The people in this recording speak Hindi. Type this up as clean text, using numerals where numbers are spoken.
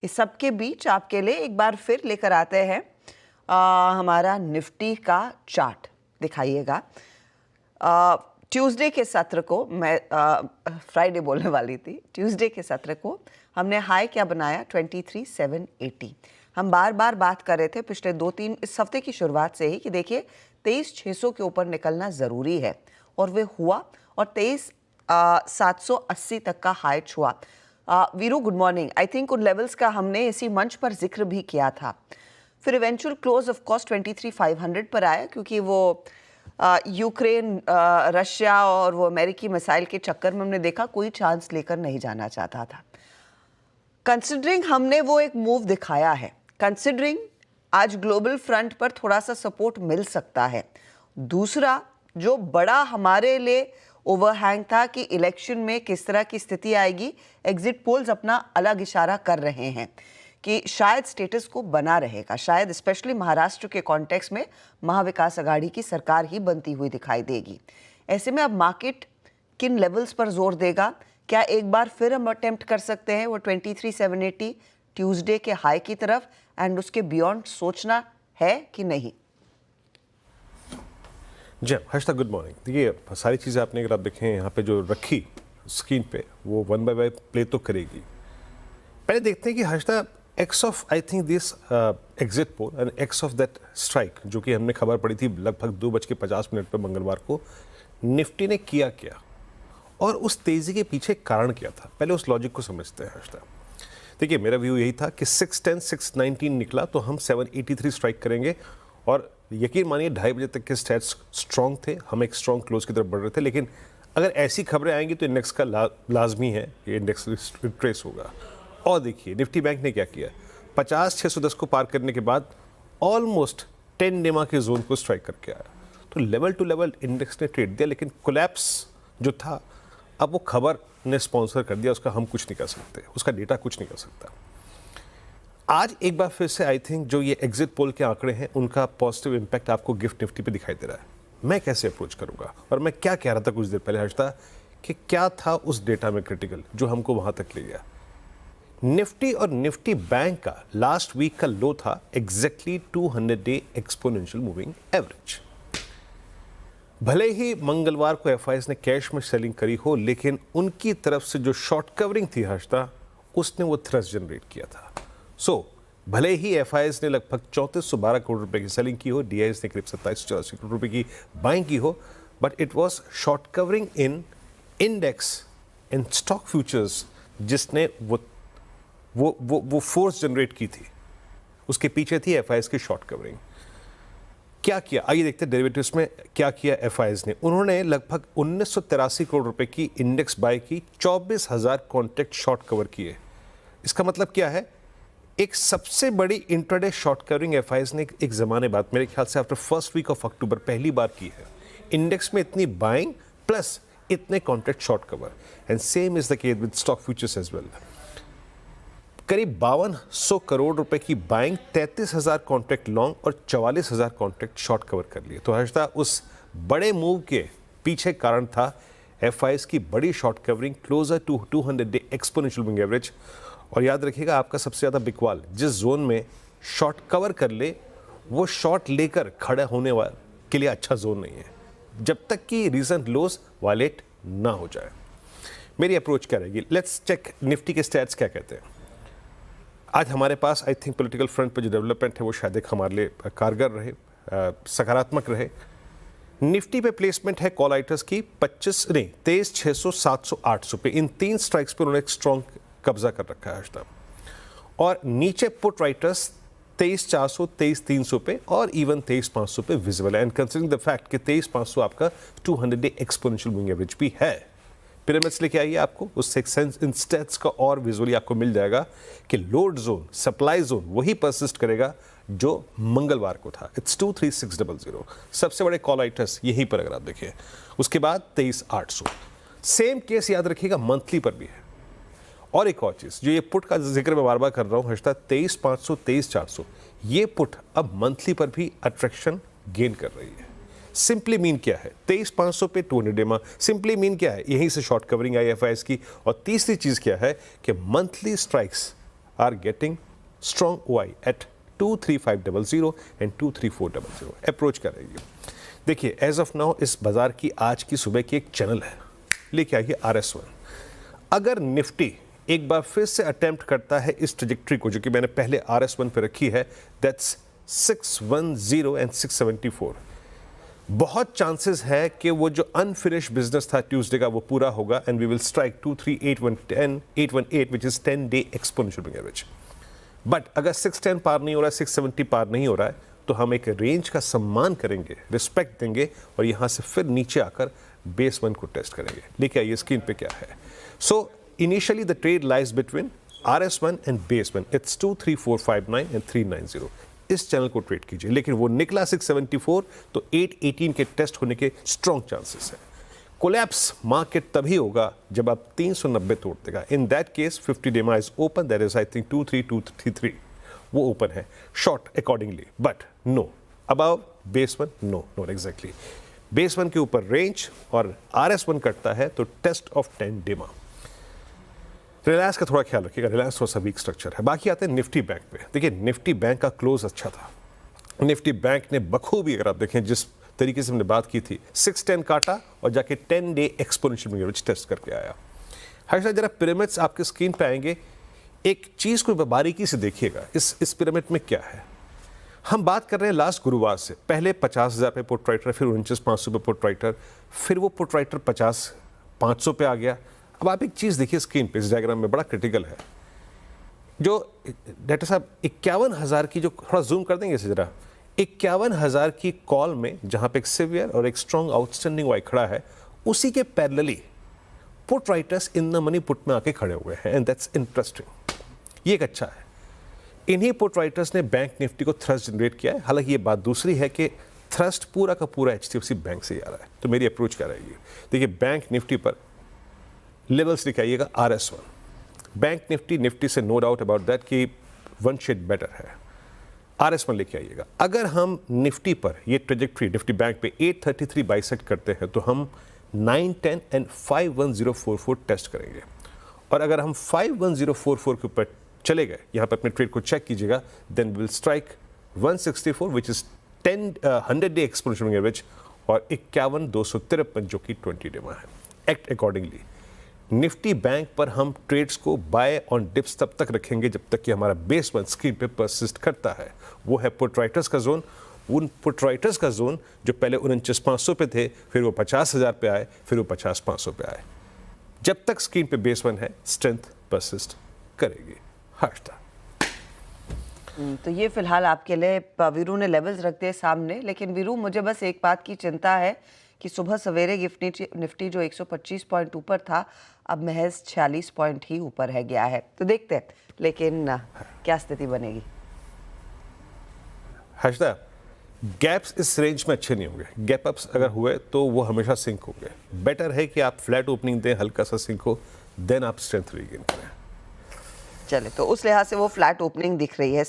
इस सब के बीच आपके लिए एक बार फिर लेकर आते हैं हमारा निफ्टी का चार्ट। दिखाइएगा ट्यूसडे के सत्र को, मैं फ्राइडे बोलने वाली थी, ट्यूसडे के सत्र को हमने हाई क्या बनाया 23,780। हम बार बार बात कर रहे थे पिछले 2-3 इस हफ्ते की शुरुआत से ही कि देखिए 23,600 के ऊपर निकलना ज़रूरी है, और वे हुआ और 23,780 तक का हाई छुआ। Veeru good morning. I think उन लेवल्स का हमने इसी मंच पर जिक्र भी किया था। फिर इवेंचुअल क्लोज ऑफ कोर्स 23,500 पर आया, क्योंकि वो यूक्रेन, रशिया और वो अमेरिकी मिसाइल के चक्कर में हमने देखा कोई चांस लेकर नहीं जाना चाहता था। कंसिडरिंग हमने वो एक मूव दिखाया है, कंसिडरिंग आज ग्लोबल फ्रंट पर थोड़ा सा सपोर्ट मिल सकता है। दूसरा जो बड़ा हमारे लिए ओवरहैंग था कि इलेक्शन में किस तरह की स्थिति आएगी, एग्जिट पोल्स अपना अलग इशारा कर रहे हैं कि शायद स्टेटस को बना रहेगा, शायद स्पेशली महाराष्ट्र के कॉन्टेक्स्ट में महाविकास आघाड़ी की सरकार ही बनती हुई दिखाई देगी। ऐसे में अब मार्केट किन लेवल्स पर जोर देगा? क्या एक बार फिर हम अटेम्प्ट कर सकते हैं वो 23,780 ट्यूसडे के हाई की तरफ, एंड उसके बियॉन्ड सोचना है कि नहीं? जी हर्षदा गुड मॉर्निंग। देखिए सारी चीज़ें आपने अगर आप देखें यहाँ पे जो रखी स्क्रीन पे, वो वन बाय वन प्ले तो करेगी। पहले देखते हैं कि Harshada X of I think this exit poll and X of that strike, जो कि हमने खबर पड़ी थी लगभग 2:50 पर मंगलवार को, निफ्टी ने किया क्या और उस तेज़ी के पीछे कारण क्या था। पहले उस लॉजिक को समझते हैं हर्षदा। देखिए मेरा व्यू यही था कि 610 619 निकला तो हम 783 स्ट्राइक करेंगे, और यकीन मानिए 2:30 बजे तक के स्टैट्स स्ट्रॉन्ग थे, हम एक स्ट्रॉन्ग क्लोज की तरफ बढ़ रहे थे। लेकिन अगर ऐसी खबरें आएंगी तो इंडेक्स का लाजमी है कि इंडेक्स रिट्रेस होगा। और देखिए निफ्टी बैंक ने क्या किया, 50,610 को पार करने के बाद ऑलमोस्ट 10 डेमा के जोन को स्ट्राइक करके आया। तो लेवल टू लेवल इंडेक्स ने ट्रेड दिया, लेकिन कोलैप्स जो था अब वो खबर ने स्पॉन्सर कर दिया, उसका हम कुछ नहीं कर सकते, उसका डेटा कुछ नहीं कर सकता। आज एक बार फिर से आई थिंक जो ये एग्जिट पोल के आंकड़े हैं उनका पॉजिटिव इंपैक्ट आपको गिफ्ट निफ्टी पे दिखाई दे रहा है। मैं कैसे अप्रोच करूंगा, और मैं क्या कह रहा था कुछ देर पहले हर्षदा कि क्या था उस डेटा में क्रिटिकल जो हमको वहां तक ले गया। निफ्टी और निफ्टी बैंक का लास्ट वीक का लो था exactly 200 day exponential moving average. भले ही मंगलवार को एफआईएस ने कैश में सेलिंग करी हो, लेकिन उनकी तरफ से जो शॉर्ट कवरिंग थी हर्षदा, उसने वो थ्रस्ट जनरेट किया था। भले ही एफआईएस ने लगभग 3412 करोड़ रुपए की सेलिंग की हो, डीआईएस ने करीब 2784 करोड़ रुपए की बाइंग की हो, but it was short covering in index in stock futures जिसने वो फोर्स जनरेट की थी। उसके पीछे थी एफआईएस की शॉर्ट कवरिंग। क्या किया, आइए देखते हैं डेरिवेटिव्स में क्या किया एफआईएस ने। उन्होंने लगभग 1983 करोड़ रुपए की इंडेक्स बाय की, 24,000 कॉन्ट्रैक्ट शॉर्ट कवर किए। इसका मतलब क्या है, एक सबसे बड़ी इंट्राडे शॉर्ट कवरिंग एफआईएस ने एक जमाने बाद, मेरे ख्याल से after first week of October पहली बार की है। इंडेक्स में इतनी बाइंग प्लस इतने contract short cover, and same is the case with stock futures as well. करीब 5200 करोड़ रुपए की बाइंग, 33,000 कॉन्ट्रैक्ट लॉन्ग और 44,000 कॉन्ट्रैक्ट शॉर्ट कवर कर लिए। तो हर्षदा उस बड़े मूव के पीछे कारण था एफआईएस की बड़ी short covering, closer to 200 day exponential moving average. और याद रखिएगा आपका सबसे ज़्यादा बिकवाल जिस जोन में शॉर्ट कवर कर ले, वो शॉर्ट लेकर खड़ा होने वाले के लिए अच्छा जोन नहीं है, जब तक कि रीसेंट लोज वायलेट ना हो जाए। मेरी अप्रोच क्या रहेगी, लेट्स चेक निफ्टी के स्टैट्स क्या कहते हैं। आज हमारे पास आई थिंक पॉलिटिकल फ्रंट पर जो डेवलपमेंट है वो शायद एक हमारे लिए कारगर रहे, सकारात्मक रहे। निफ्टी पे प्लेसमेंट है कॉल राइटर्स की 23,600 700 800 पे। इन 3 स्ट्राइक्स पे उन्होंने एक स्ट्रॉन्ग कब्जा कर रखा है हर्षदा। और नीचे पुट राइटर्स 23,400 23,300 पे और इवन 23,500 पे विजिबल है। एंड कंसीडरिंग द फैक्ट कि 23,500 आपका 200 डे एक्सपोनेंशियल मूविंग एवरेज भी है। पिरामिड्स लेके आइए आपको, उससे एक सेंस इन स्टेट्स का और विजुअली आपको मिल जाएगा कि लोड जोन, सप्लाई जोन वही परसिस्ट करेगा जो मंगलवार को था। इट्स 23600। सबसे बड़े कॉल राइटर्स यहीं पर अगर आप देखें। उसके बाद 23,800। सेम केस याद रखिएगा मंथली पर भी है। और एक और चीज, जो ये पुट का जिक्र मैं बार बार कर रहा हूं हर्षदा, 23,500 23,400, ये पुट अब मंथली पर भी अट्रैक्शन गेन कर रही है। सिंपली मीन क्या है, 23,500 पे 200 डेमा, सिंपली मीन क्या है, यहीं से शॉर्ट कवरिंग आई एफआईएस की। और तीसरी चीज क्या है कि monthly strikes are getting strong OI at 23500 and 23400 approach करेगी। देखिए एज ऑफ नाउ इस बाजार की आज की सुबह की एक चैनल है, लेके आइए RS1। अगर निफ्टी एक बार फिर से अटेम्प्ट करता है इस ट्रेजेक्ट्री को जो कि मैंने पहले RS1 पे रखी है, दैट्स 610 एंड 674, बहुत चांसेस है कि वो जो अनफिनिश बिजनेस था ट्यूसडे का वो पूरा होगा and we will strike 23818 which is 10 day exponential moving average. But अगर 610 पार नहीं हो रहा है, 670 पार नहीं हो रहा है, तो हम एक रेंज का सम्मान करेंगे, रिस्पेक्ट देंगे और यहां से फिर नीचे आकर बेस 1 को टेस्ट करेंगे। लेके आइए स्क्रीन पे क्या है। So initially the trade lies between RS1 and base 1, it's 23459 and 390। इस चैनल को ट्रेड कीजिए, लेकिन वो निकला 674, तो 818 के टेस्ट होने के स्ट्रॉन्ग चांसेस हैं। कोलैप्स मार्केट तभी होगा जब आप 390 तोड़ देगा। In that case 50 DEMA is open, that is I think 23233, वो ओपन है short accordingly, but no above base 1, no not exactly. Base 1 के ऊपर रेंज और RS1 कटता है तो टेस्ट ऑफ 10 डेमा। रिलायंस का थोड़ा ख्याल रखिएगा, रिलायंस थोड़ा सा वीक स्ट्रक्चर है। बाकी आते हैं निफ्टी बैंक पे। देखिए निफ्टी बैंक का क्लोज अच्छा था, निफ्टी बैंक ने बखूबी, अगर आप देखें जिस तरीके से हमने बात की थी, 610 काटा और जाके 10 day exponential moving average test करके आया। हर्षा जरा पिरामिड्स आपके स्क्रीन पे आएंगे, एक चीज़ को बारीकी से देखिएगा, इस पिरामिड में क्या है। हम बात कर रहे हैं लास्ट गुरुवार से, पहले 50,000 पे पुट राइटर, फिर 49,500 पे पुट राइटर, फिर वो पुट राइटर 50,500 पे आ गया। अब आप एक चीज़ देखिए स्क्रीन पे, इस डायग्राम में बड़ा क्रिटिकल है, जो डॉक्टर साहब 51,000 की, जो थोड़ा जूम कर देंगे इसे जरा, 51,000 की कॉल में जहां पे एक सिवियर और एक स्ट्रॉन्ग आउटस्टैंडिंग वाई खड़ा है, उसी के parallelly put writers in the money put में आके खड़े हुए हैं, एंड दैट्स इंटरेस्टिंग। ये एक अच्छा है। इन्हीं पुट राइटर्स ने बैंक निफ्टी को थ्रस्ट जनरेट किया है। हालांकि ये बात दूसरी है कि थ्रस्ट पूरा का पूरा HDFC बैंक से ही आ रहा है। तो मेरी अप्रोच क्या रहेगी, देखिए बैंक निफ्टी पर लेवल्स दिखाइएगा RS1, बैंक निफ्टी से नो डाउट अबाउट दैट कि वन शेड बेटर है। RS1 लेके आइएगा। अगर हम निफ्टी पर ये ट्रेजेक्ट्री निफ्टी बैंक पे 833 बाइसेक्ट करते हैं तो हम 910 एंड 51044 टेस्ट करेंगे, और अगर हम 51044 के ऊपर चले गए, यहाँ पर अपने ट्रेड को चेक कीजिएगा, then will strike 164 which is 100 day exponential moving average और 51,253 जो कि 20 डेमा है। Act accordingly. निफ्टी बैंक पर हम ट्रेड्स को बाय ऑन डिप्स तब तक रखेंगे जब तक कि हमारा बेस 1 स्क्रीन पे परसिस्ट करता है। वो है पुट राइटर्स का जोन। उन पुट राइटर्स का जोन जो पहले 49,500 पे थे, फिर वो 50,000 पे आए, फिर वो 50,500 पे आए। जब तक स्क्रीन पे बेस 1 है, स्ट्रेंथ परसिस्ट करेगी। हर्षदा, तो ये फिलहाल आपके लिए वीरू ने लेवल्स रख दिए सामने, लेकिन वीरू मुझे बस एक बात की चिंता है कि सुबह सवेरे निफ्टी जो 125 पॉइंट ऊपर था, अब महज 46 पॉइंट ही ऊपर है गया है। तो देखते हैं लेकिन क्या स्थिति बनेगी। हर्षदा, गैप्स इस रेंज में अच्छे नहीं होंगे। गैप अप्स अगर हुए तो वो हमेशा सिंक होंगे। बेटर है कि आप फ्लैट ओपनिंग दें, हल्का सा सिंक हो, देन आप स्ट्रेंथ रीगेन करें। चले, तो उस लिहाज से वो फ्लैट ओपनिंग दिख रही है।